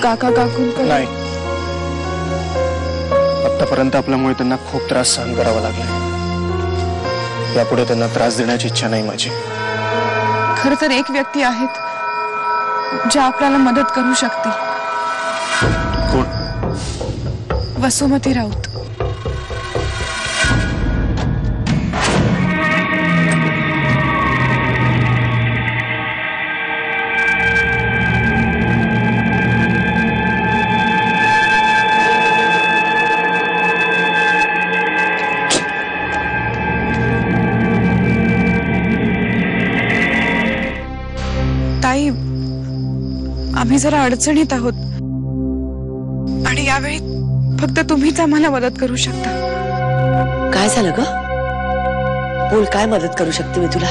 काका काकूंकडे नाही, आतापर्यंत आपल्यामुळे त्यांना खूप त्रास सहन करावा लागला। यापुढे त्यांना त्रास देण्याची इच्छा नाही माझी। खरं तर एक व्यक्ती आहेत ज्या आपल्याला मदत करू शकतील। कोण? वसुमती राऊत। ताई, आम्ही जरा अडचणीत आहोत आणि यावेळी फक्त तुम्हीच आम्हाला मदत करू शकता। काय झालं ग? बोल, काय मदत करू शकते मी तुला?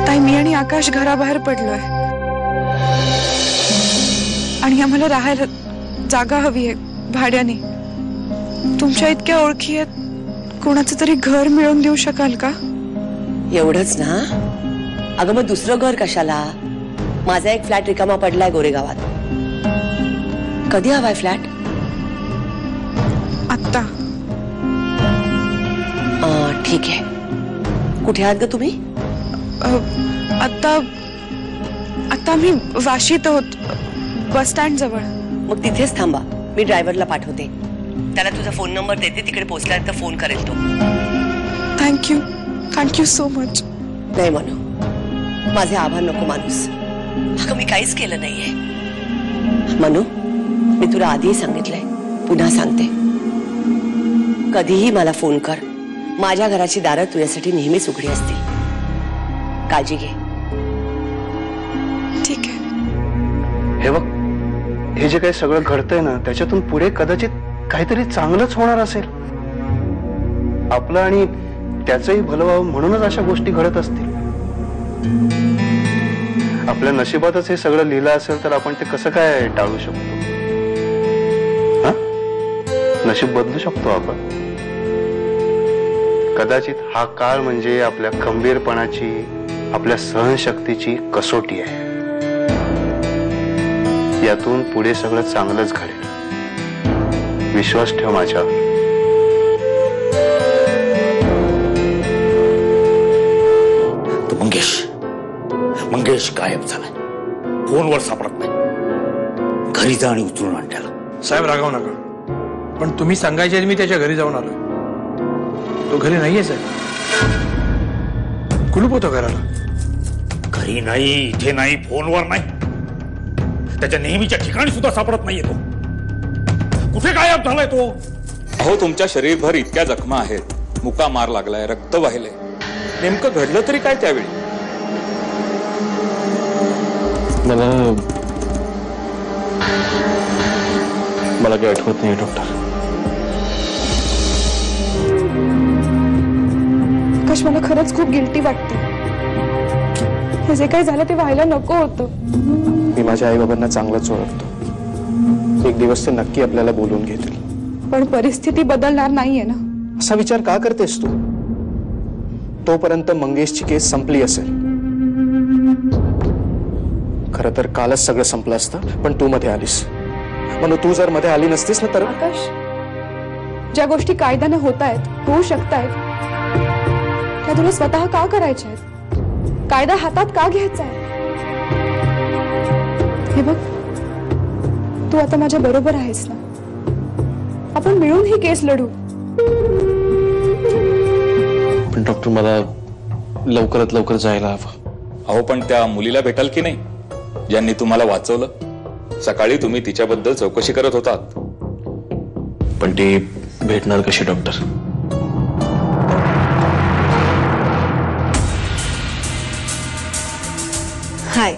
ताई, मी आणि आकाश घराबाहेर पडलोय आणि आम्हाला राहायला जागा हवी आहे भाड्याने। तुमच्या इतक्या ओळखी आहेत, कोणाचं तरी घर मिळवून देऊ शकाल का? एवढंच ना? अगं मग दुसरं घर कशाला? माझा एक फ्लॅट रिकामा पडलाय गोरेगावात। कधी हवाय फ्लॅट? आत्ता। ठीक आहे। कुठे आहात ग तुम्ही? आत्ता आत्ता मी वाशीत आहोत, बस स्टँड जवळ। मग तिथेच थांबा, मी ड्रायव्हरला पाठवते, त्याला तुझा फोन नंबर देते, तिकडे पोहोचल्यानंतर फोन करेल तो। Thank you, thank you so much. नाही म्हणू, माझे आभार नको माणूस। अगं मी काहीच केलं नाहीये मनू, मी तुला आधीही सांगितलंय, पुन्हा सांगते, कधीही मला फोन कर। माझ्या घराची दारं तुझ्यासाठी नेहमीच उघडी असतील। काळजी घे। ठीक आहे। हे बघ, हे जे काही सगळं घडतंय ना, त्याच्यातून पुढे कदाचित काहीतरी चांगलंच होणार असेल आपलं, आणि त्याचंही भलं व्हावं म्हणूनच अशा गोष्टी घडत असतील। आपल्या नशिबातच हे सगळं लिहिलं असेल तर आपण ते कसं काय टाळू शकतो? हा, नशीब बदलू शकतो आपण। कदाचित हा काळ म्हणजे आपल्या खंबीरपणाची, आपल्या सहनशक्तीची कसोटी आहे। यातून पुढे सगळं चांगलंच घडेल, विश्वास ठेव माझ्यावर। तो मंगेश गायब झालाय, फोनवर सापडत नाही। घरी जा आणि उचलून आण त्याला। साहेब रागावू नका, पण तुम्ही सांगायच्या आधी मी त्याच्या घरी जाऊन आलो। तो घरी नाहीये साहेब, कुलूप होतं घराला। घरी नाही, इथे नाही, फोनवर नाही, त्याच्या नेहमीच्या ठिकाणी सुद्धा सापडत नाहीये तो। कुठे गायब झालाय तो? अहो, तुमच्या शरीरभर इतक्या जखमा आहेत, मुका मार लागलाय, रक्त वाहिलंय, नेमकं घडलं तरी काय त्यावेळी? मला काही आठवत नाही डॉक्टर। आकाश, मला खरंच खूप गिल्टी वाटते। हे जे काही झालं ते व्हायला नको होतं। मी माझ्या आई बाबांना चांगलंच ओळखतो, एक दिवस ते नक्की आपल्याला बोलून घेतील। पण परिस्थिती बदलणार नाहीये ना? असा विचार का करतेस तू? तोपर्यंत मंगेशची केस संपली असेल। खरं तर कालच सगळं संपलं असतं, पण तू मध्ये आलीस। म्हणून तू जर मध्ये आली नसतीस ना तर आकाश, ज्या गोष्टी कायद्याने होत आहेत, होऊ शकतायत, त्या तुला स्वतः का करायच्या आहेत? कायदा हातात का घ्यायचा आहे? हे बघ, तू आता माझ्या बरोबर आहेस ना? आपण मिळून ही केस लढू। पण डॉक्टर, मला लवकरात लवकर जायला हवं। अहो, पण त्या मुलीला भेटाल की नाही ज्यांनी तुम्हाला वाचवलं? सकाळी तुम्ही तिच्याबद्दल चौकशी करत होतात। पण ती भेटणार कशी डॉक्टर? हाय,